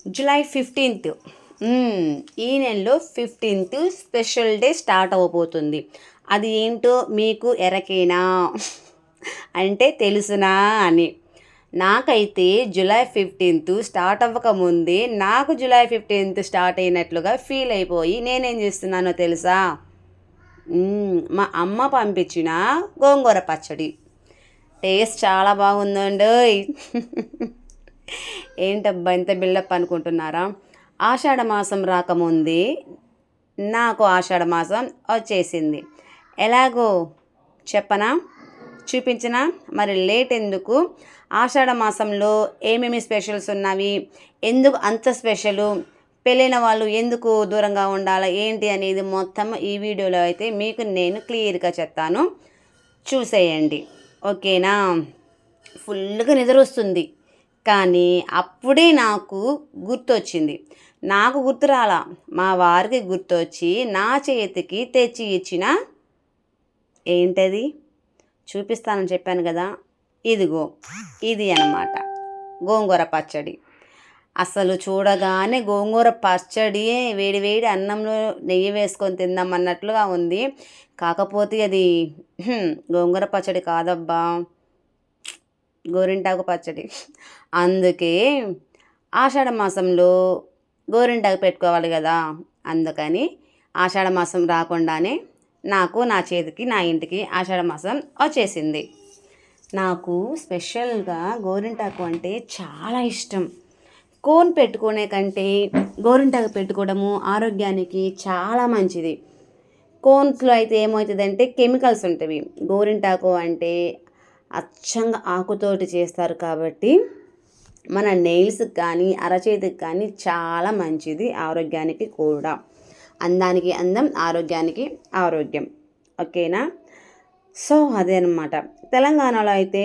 July 15th. ఈ నెలలో 15th special day start అవ్వబోతుంది. అది ఏంటో మీకు ఎరకేనా అంటే తెలుసునా అని. నాకైతే జూలై 15th స్టార్ట్ అవ్వకముందే నాకు జూలై 15th స్టార్ట్ అయినట్లుగా ఫీల్ అయిపోయి నేనేం చేస్తున్నానో తెలుసా? మా అమ్మ పంపించిన గోంగూర పచ్చడి. టేస్ట్ చాలా బాగుందండోయ్. ఏంటబ్బా ఇంత బిల్డప్ అనుకుంటున్నారా? ఆషాఢ మాసం రాకముందే నాకు ఆషాఢ మాసం వచ్చేసింది. ఎలాగో చెప్పనా, చూపించనా? మరి లేట్ ఎందుకు? ఆషాఢ మాసంలో ఏమేమి స్పెషల్స్ ఉన్నవి, ఎందుకు అంత స్పెషలు, పెళ్ళైన వాళ్ళు ఎందుకు దూరంగా ఉండాలి ఏంటి అనేది మొత్తం ఈ వీడియోలో అయితే మీకు నేను క్లియర్గా చెప్తాను. చూసేయండి, ఓకేనా? ఫుల్గా నిద్ర వస్తుంది, కానీ అప్పుడే నాకు గుర్తొచ్చింది. నాకు గుర్తు రాలా, మా వారికి గుర్తొచ్చి నా చేతికి తెచ్చి ఇచ్చిన ఏంటది చూపిస్తానని చెప్పాను కదా, ఇదిగో ఇది అన్నమాట గోంగూర పచ్చడి. అసలు చూడగానే గోంగూర పచ్చడి వేడి వేడి అన్నంలో నెయ్యి వేసుకొని తిందామన్నట్లుగా ఉంది. కాకపోతే అది గోంగూర పచ్చడి కాదబ్బా, గోరింటాకు పచ్చడి. అందుకే ఆషాఢ మాసంలో గోరింటాకు పెట్టుకోవాలి కదా, అందుకని ఆషాఢ మాసం రాకుండానే నాకు నా చేతికి నా ఇంటికి ఆషాఢ మాసం వచ్చేసింది. నాకు స్పెషల్గా గోరింటాకు అంటే చాలా ఇష్టం. కోన్ పెట్టుకునే కంటే గోరింటాకు పెట్టుకోవడము ఆరోగ్యానికి చాలా మంచిది. కోన్స్లో అయితే ఏమవుతుందంటే కెమికల్స్ ఉంటాయి. గోరింటాకు అంటే అచ్చంగా ఆకుతోటి చేస్తారు కాబట్టి మన నెయిల్స్కి కానీ అరచేతికి కానీ చాలా మంచిది, ఆరోగ్యానికి కూడా. అందానికి అందం, ఆరోగ్యానికి ఆరోగ్యం, ఓకేనా? సో అదే అన్నమాట. తెలంగాణలో అయితే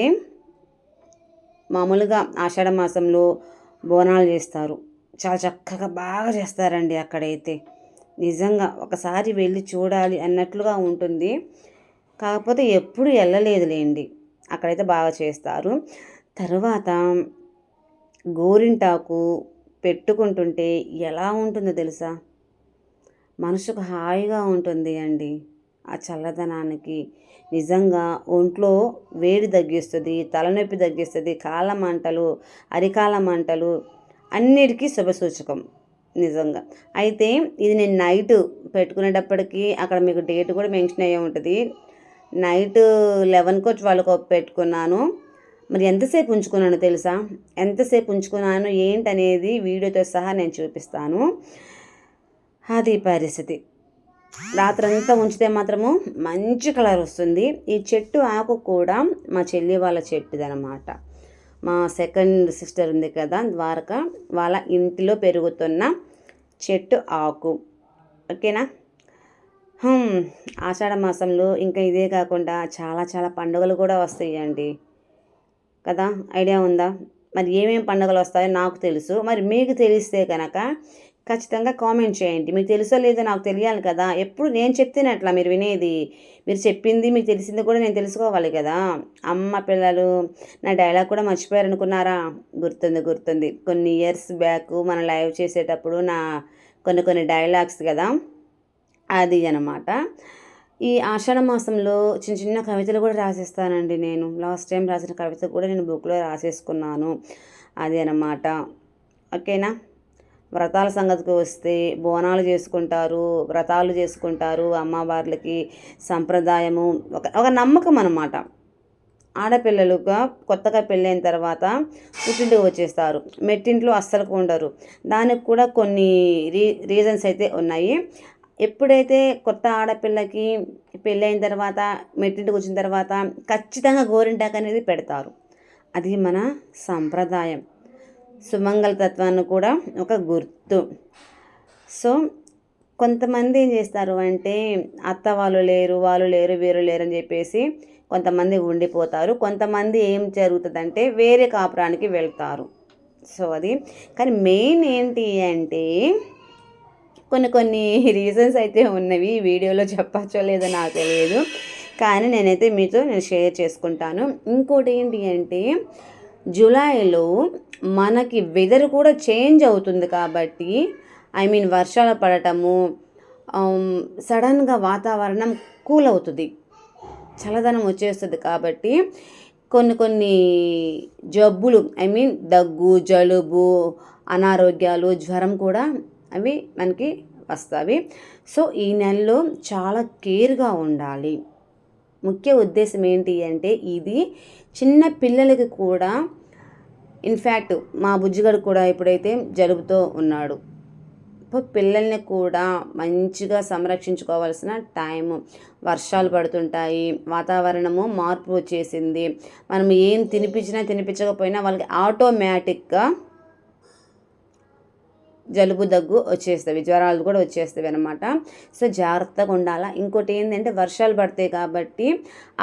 మామూలుగా ఆషాఢ మాసంలో బోనాలు చేస్తారు. చాలా చక్కగా బాగా చేస్తారండి అక్కడైతే. నిజంగా ఒకసారి వెళ్ళి చూడాలి అన్నట్లుగా ఉంటుంది. కాకపోతే ఎప్పుడు వెళ్ళలేదులేండి, అక్కడైతే బాగా చేస్తారు. తర్వాత గోరింటాకు పెట్టుకుంటుంటే ఎలా ఉంటుందో తెలుసా? మనసుకు హాయిగా ఉంటుంది అండి. ఆ చల్లదనానికి నిజంగా ఒంట్లో వేడి తగ్గిస్తుంది, తలనొప్పి తగ్గిస్తుంది, కాళ్ళ మంటలు, అరికాల మంటలు అన్నిటికీ శుభసూచకం నిజంగా. అయితే ఇది నేను నైట్ పెట్టుకునేటప్పటికి అక్కడ మీకు డేట్ కూడా మెన్షన్ అయ్యే ఉంటుంది. నైట్ 11కో 12కో పెట్టుకున్నాను. మరి ఎంతసేపు ఉంచుకున్నానో తెలుసా? ఎంతసేపు ఉంచుకున్నాను ఏంటనేది వీడియోతో సహా నేను చూపిస్తాను. అది పరిస్థితి. రాత్రంతా ఉంచితే మాత్రము మంచి కలర్ వస్తుంది. ఈ చెట్టు ఆకు కూడా మా చెల్లి వాళ్ళ చెట్టుదనమాట. మా సెకండ్ సిస్టర్ ఉంది కదా ద్వారక, వాళ్ళ ఇంటిలో పెరుగుతున్న చెట్టు ఆకు, ఓకేనా? ఆషాఢ మాసంలో ఇంకా ఇదే కాకుండా చాలా చాలా పండుగలు కూడా వస్తాయండి కదా, ఐడియా ఉందా? మరి ఏమేమి పండుగలు వస్తాయో నాకు తెలుసు. మరి మీకు తెలిస్తే కనుక ఖచ్చితంగా కామెంట్ చేయండి. మీకు తెలుసో లేదో నాకు తెలియాలి కదా. ఎప్పుడు నేను చెప్తేనట్లా మీరు వినేది. మీరు చెప్పింది మీకు తెలిసింది కూడా నేను తెలుసుకోవాలి కదా. అమ్మ పిల్లలు నా డైలాగ్ కూడా మర్చిపోయారు అనుకున్నారా? గుర్తుంది. కొన్ని ఇయర్స్ బ్యాక్ మనం లైవ్ చేసేటప్పుడు నా కొన్ని డైలాగ్స్ కదా, అది అన్నమాట. ఈ ఆషాఢ మాసంలో చిన్న చిన్న కవితలు కూడా రాసేస్తానండి నేను. లాస్ట్ టైం రాసిన కవిత కూడా నేను బుక్లో రాసేసుకున్నాను. అది అన్నమాట, ఓకేనా? వ్రతాల సంగతికి వస్తే బోనాలు చేసుకుంటారు, వ్రతాలు చేసుకుంటారు. అమ్మవార్లకి సంప్రదాయము ఒక నమ్మకం అన్నమాట. ఆడపిల్లలుగా కొత్తగా పెళ్ళైన తర్వాత పుట్టింటికి వచ్చేస్తారు, మెట్టింట్లో అస్సలు ఉండరు. దానికి కూడా కొన్ని రీజన్స్ అయితే ఉన్నాయి. ఎప్పుడైతే కొత్త ఆడపిల్లకి పెళ్ళైన తర్వాత మెట్టింటికి వచ్చిన తర్వాత ఖచ్చితంగా గోరింటాకు అనేది పెడతారు. అది మన సంప్రదాయం, సుమంగళతత్వాన్ని కూడా ఒక గుర్తు. సో కొంతమంది ఏం చేస్తారు అంటే అత్త వాళ్ళు లేరు వీరు లేరు అని చెప్పేసి కొంతమంది ఉండిపోతారు. కొంతమంది ఏం జరుగుతుందంటే వేరే కాపురానికి వెళ్తారు. సో అది కానీ మెయిన్ ఏంటి అంటే కొన్ని రీజన్స్ అయితే ఉన్నవి. వీడియోలో చెప్పచ్చో లేదో నాకు తెలియదు, కానీ నేను షేర్ చేసుకుంటాను. ఇంకోటి ఏంటి అంటే జూలైలో మనకి వెదర్ కూడా చేంజ్ అవుతుంది కాబట్టి వర్షాలు పడటము, సడన్గా వాతావరణం కూల్ అవుతుంది, చల్లదనం వచ్చేస్తుంది కాబట్టి కొన్ని కొన్ని జబ్బులు దగ్గు, జలుబు, అనారోగ్యాలు, జ్వరం కూడా అవి మనకి వస్తాయి. సో ఈ నెలలో చాలా కేర్గా ఉండాలి. ముఖ్య ఉద్దేశం ఏంటి అంటే ఇది చిన్న పిల్లలకి కూడా, ఇన్ఫ్యాక్ట్ మా బుజ్జిగాడు కూడా ఇప్పుడైతే జలుబుతో ఉన్నాడు. పిల్లల్ని కూడా మంచిగా సంరక్షించుకోవాల్సిన టైము. వర్షాలు పడుతుంటాయి, వాతావరణము మార్పు వచ్చేసింది. మనం ఏం తినిపించకపోయినా వాళ్ళకి ఆటోమేటిక్గా జలుబు, దగ్గు వచ్చేస్తవి, జ్వరాలు కూడా వచ్చేస్తవి అనమాట. సో జాగ్రత్తగా ఉండాలా. ఇంకోటి ఏంటంటే వర్షాలు పడతాయి కాబట్టి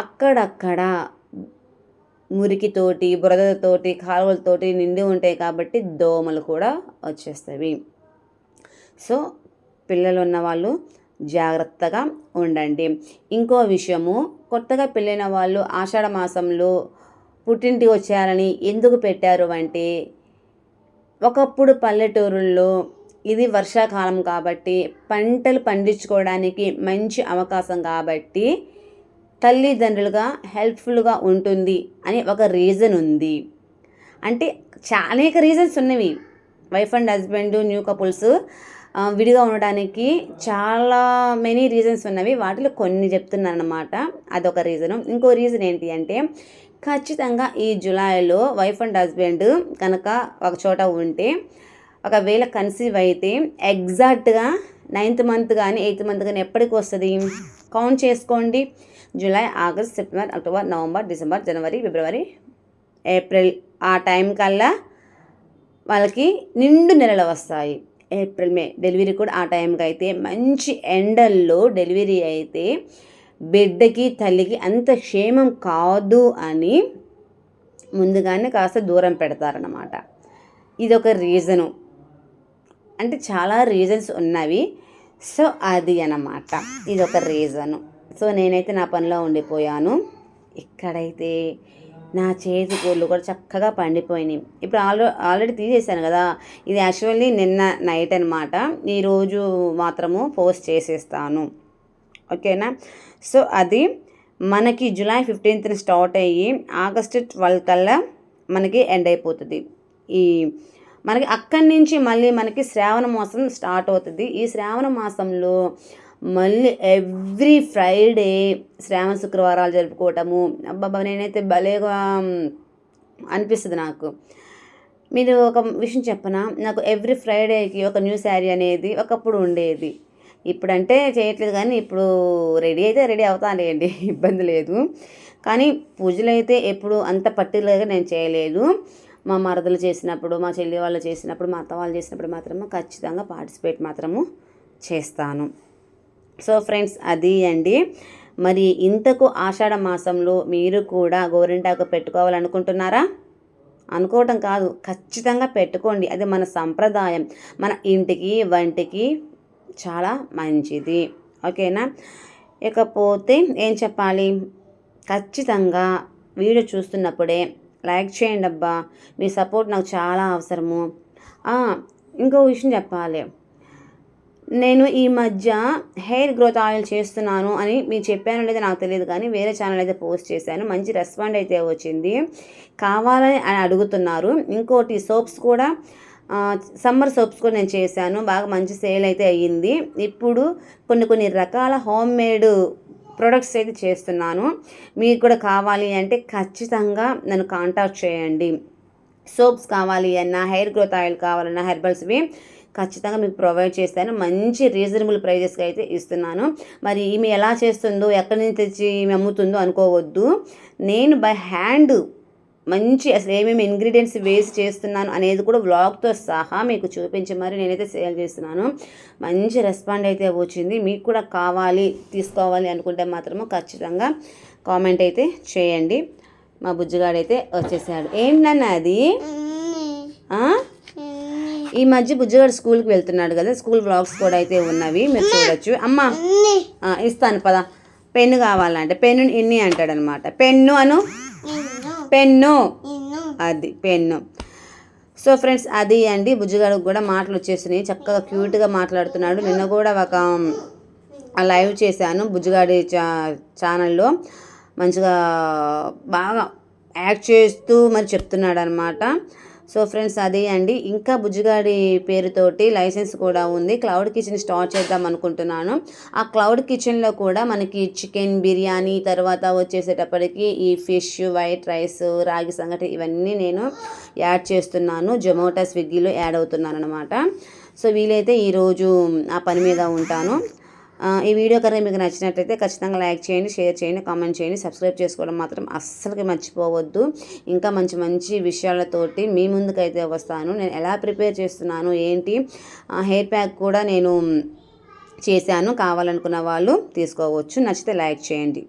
అక్కడక్కడ మురికితోటి, బురదతోటి, కాలువలతోటి నిండి ఉంటాయి కాబట్టి దోమలు కూడా వచ్చేస్తవి. సో పిల్లలు ఉన్న వాళ్ళు జాగ్రత్తగా ఉండండి. ఇంకో విషయము, కొత్తగా పెళ్ళైన వాళ్ళు ఆషాఢ మాసంలో పుట్టింటికి వచ్చారని ఎందుకు పెట్టారు అంటే, ఒకప్పుడు పల్లెటూరుల్లో ఇది వర్షాకాలం కాబట్టి పంటలు పండించుకోవడానికి మంచి అవకాశం కాబట్టి తల్లిదండ్రులుగా హెల్ప్ఫుల్గా ఉంటుంది అని ఒక రీజన్ ఉంది. అంటే అనేక రీజన్స్ ఉన్నవి. Wife and husband, new couples విడిగా ఉండడానికి చాలా మెనీ రీజన్స్ ఉన్నవి. వాటిలో కొన్ని చెప్తున్నాను అన్నమాట. అదొక రీజను. ఇంకో రీజన్ ఏంటి అంటే, ఖచ్చితంగా ఈ జూలైలో వైఫ్ అండ్ హస్బెండ్ కనుక ఒక చోట ఉంటే, ఒకవేళ కన్సీవ్ అయితే ఎగ్జాక్ట్గా 9th మంత్ కానీ 8th మంత్ కానీ ఎప్పటికి వస్తుంది కౌంట్ చేసుకోండి. July, August, September, October, November, December, జనవరి, ఫిబ్రవరి, ఏప్రిల్, ఆ టైం కల్లా వాళ్ళకి నిండు నెలలు వస్తాయి. ఏప్రిల్, మే డెలివరీ కూడా ఆ టైంకి అయితే, మంచి ఎండల్లో డెలివరీ అయితే బిడ్డకి తల్లికి అంత క్షేమం కాదు అని ముందుగానే కాస్త దూరం పెడతారన్నమాట. ఇదొక రీజను. అంటే చాలా రీజన్స్ ఉన్నవి. సో అది అన్నమాట, ఇదొక రీజను. సో నేనైతే నా పనిలో ఉండిపోయాను. ఇక్కడైతే నా చేతి కోళ్ళు కూడా చక్కగా పండిపోయినాయి. ఇప్పుడు ఆల్రెడీ తీసేసాను కదా. ఇది యాక్చువల్లీ నిన్న నైట్ అనమాట. ఈరోజు మాత్రము పోస్ట్ చేసేస్తాను, ఓకేనా. సో అది మనకి జూలై 15th స్టార్ట్ అయ్యి ఆగస్ట్ 12 కల్లా మనకి ఎండ్ అయిపోతుంది. మనకి అక్కడి నుంచి మళ్ళీ మనకి శ్రావణ మాసం స్టార్ట్ అవుతుంది. ఈ శ్రావణ మాసంలో మళ్ళీ ఎవ్రీ ఫ్రైడే శ్రావణ శుక్రవారాలు జరుపుకోవటము, అబ్బాబా నేనైతే భలేగా అనిపిస్తుంది నాకు. మీరు ఒక విషయం చెప్పనా, నాకు ఎవ్రీ ఫ్రైడేకి ఒక న్యూ శారీ అనేది ఒకప్పుడు ఉండేది. ఇప్పుడంటే చేయట్లేదు, కానీ ఇప్పుడు రెడీ అయితే రెడీ అవుతానండి, ఇబ్బంది లేదు. కానీ పూజలు అయితే ఎప్పుడు అంత పర్టికులర్గా నేను చేయలేదు. మా మరదలు చేసినప్పుడు, మా చెల్లి వాళ్ళు చేసినప్పుడు, మా అత్త వాళ్ళు చేసినప్పుడు మాత్రము ఖచ్చితంగా పార్టిసిపేట్ మాత్రము చేస్తాను. సో ఫ్రెండ్స్, అది అండి. మరి ఇంతకు ఆషాఢ మాసంలో మీరు కూడా గోరింటాకు పెట్టుకోవాలనుకుంటున్నారా? అనుకోవటం కాదు, ఖచ్చితంగా పెట్టుకోండి. అది మన సంప్రదాయం, మన ఇంటికి వంటికి చాలా మంచిది, ఓకేనా. ఇకపోతే ఏం చెప్పాలి, ఖచ్చితంగా వీడియో చూస్తున్నప్పుడే లైక్ చేయండి అబ్బా, మీ సపోర్ట్ నాకు చాలా అవసరము. ఇంకో విషయం చెప్పాలి, నేను ఈ మధ్య హెయిర్ గ్రోత్ ఆయిల్ చేస్తున్నాను అని మీకు చెప్పాను లేదా నాకు తెలియదు, కానీ వేరే ఛానల్ అయితే పోస్ట్ చేశాను. మంచి రెస్పాండ్ అయితే వచ్చింది, కావాలని అని అడుగుతున్నారు. ఇంకోటి సోప్స్ కూడా, సమ్మర్ సోప్స్ కూడా నేను చేశాను, బాగా మంచి సేల్ అయితే అయ్యింది. ఇప్పుడు కొన్ని రకాల హోమ్ మేడ్ ప్రొడక్ట్స్ అయితే చేస్తున్నాను. మీకు కూడా కావాలి అంటే ఖచ్చితంగా నన్ను కాంటాక్ట్ చేయండి. సోప్స్ కావాలి అన్నా, హెయిర్ గ్రోత్ ఆయిల్ కావాలన్నా, హెర్బల్స్వి ఖచ్చితంగా మీకు ప్రొవైడ్ చేస్తాను. మంచి రీజనబుల్ ప్రైజెస్కి అయితే ఇస్తున్నాను. మరి ఈమె ఎలా చేస్తుందో, ఎక్కడి నుంచి తెచ్చి ఈమె అమ్ముతుందో అనుకోవద్దు. నేను బై హ్యాండ్ మంచి అసలు ఏమేమి ఇంగ్రీడియంట్స్ వేసి చేస్తున్నాను అనేది కూడా వ్లాగ్తో సహా మీకు చూపించి మరి నేనైతే సేల్ చేస్తున్నాను. మంచి రెస్పాండ్ అయితే వచ్చింది. మీకు కూడా కావాలి, తీసుకోవాలి అనుకుంటే మాత్రము ఖచ్చితంగా కామెంట్ అయితే చేయండి. మా బుజ్జిగాడైతే వచ్చేసాడు. ఏంటన్నా అది? ఈ మధ్య బుజ్జిగాడు స్కూల్కి వెళ్తున్నాడు కదా, స్కూల్ వ్లాగ్స్ కూడా అయితే ఉన్నవి, మీరు చూడొచ్చు. అమ్మా ఇస్తాను పదా, పెన్ను కావాలంటే పెన్ను ఇన్ని అంటాడనమాట. పెన్ను అను, పెన్ను, అది పెన్ను. సో ఫ్రెండ్స్ అది అండి, బుజ్జిగాడికి కూడా మాటలు వచ్చేసినాయి, చక్కగా క్యూట్గా మాట్లాడుతున్నాడు. నిన్న కూడా ఒక లైవ్ చేశాను బుజ్జిగాడి ఛానల్లో, మంచిగా బాగా యాక్ట్ చేస్తూ మరి చెప్తున్నాడు అనమాట. సో ఫ్రెండ్స్ అదే అండి, ఇంకా బుజ్జిగాడి పేరుతోటి లైసెన్స్ కూడా ఉంది. క్లౌడ్ కిచెన్ స్టార్ట్ చేద్దాం అనుకుంటున్నాను. ఆ క్లౌడ్ కిచెన్లో కూడా మనకి చికెన్ బిర్యానీ, తర్వాత వచ్చేసేటప్పటికి ఈ ఫిష్, వైట్ రైస్, రాగి సంగటి ఇవన్నీ నేను యాడ్ చేస్తున్నాను. జొమాటో, స్విగ్గీలో యాడ్ అవుతున్నాను అనమాట. సో వీలైతే ఈరోజు ఆ పని మీద ఉంటాను. ఈ వీడియో కనుక మీకు నచ్చినట్లయితే ఖచ్చితంగా లైక్ చేయండి, షేర్ చేయండి, కామెంట్ చేయండి, సబ్స్క్రైబ్ చేసుకోవడం మాత్రం అస్సలకి మర్చిపోవద్దు. ఇంకా మంచి మంచి విషయాలతోటి మీ ముందుకైతే వస్తాను. నేను ఎలా ప్రిపేర్ చేస్తున్నాను ఏంటి, హెయిర్ ప్యాక్ కూడా నేను చేశాను, కావాలనుకున్న వాళ్ళు తీసుకోవచ్చు. నచ్చితే లైక్ చేయండి.